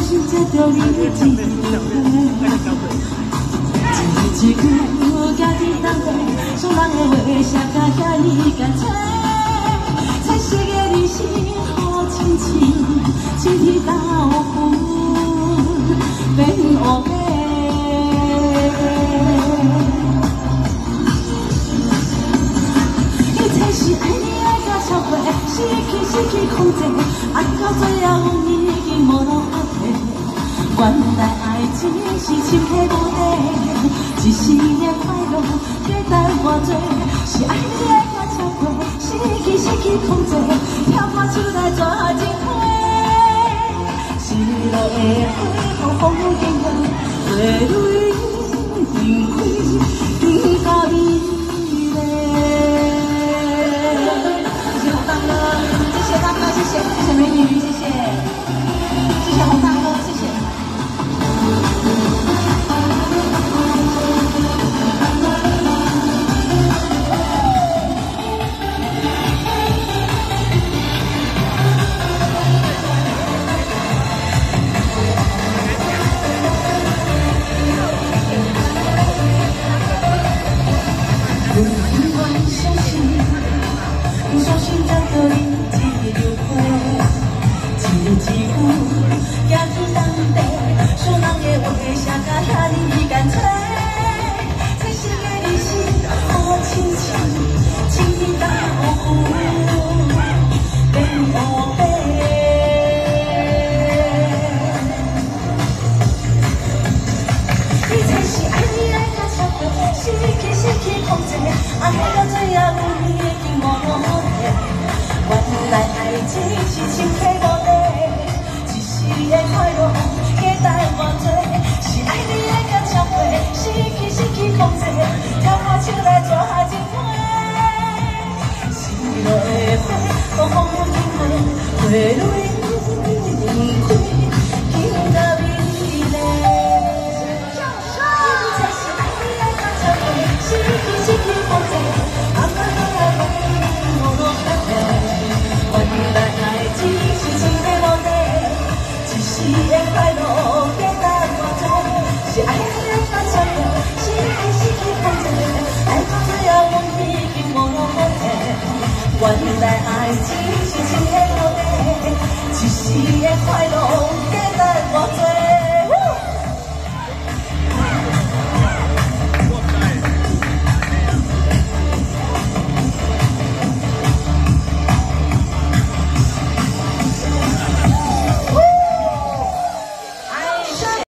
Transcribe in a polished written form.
心才着你一句话。一句家己当作，伤人的话写甲遐尼干脆，彩色的人生好亲像青天豆腐变乌白。一切是爱你爱甲超过，失去控制，爱到最后已经无路可退。原来爱情是深刻无底，一时的快乐加等偌多，是爱你爱甲超过，失去控制，跳破手来抓情花，失落的花，风风景景，花蕊盛开，甜甲美丽。谢谢洪大哥，谢谢大哥，谢谢美女，谢谢洪大哥，谢谢。相信在这里一流花，一句家己当地，伤人的话写甲遐尼干脆，真实的人生好亲像青天豆腐变乌白。你才是爱你爱甲超过，失去控制，爱到最后已经无路可退。原来爱情是深刻无底，一时的快乐加等偌多，是爱你爱甲超过，失去控制，跳破手来抓情花，失落的花，风风景景，花蕊盛开，甜甲美丽。你才是爱你爱甲超过，失去控制，爱到最后已经无路可退。原来爱情是深刻无底，一时的快乐加等偌多，是爱你爱甲超过，失去控制，爱到最后已经无路可退。原来爱情是深刻无底，一时的快乐。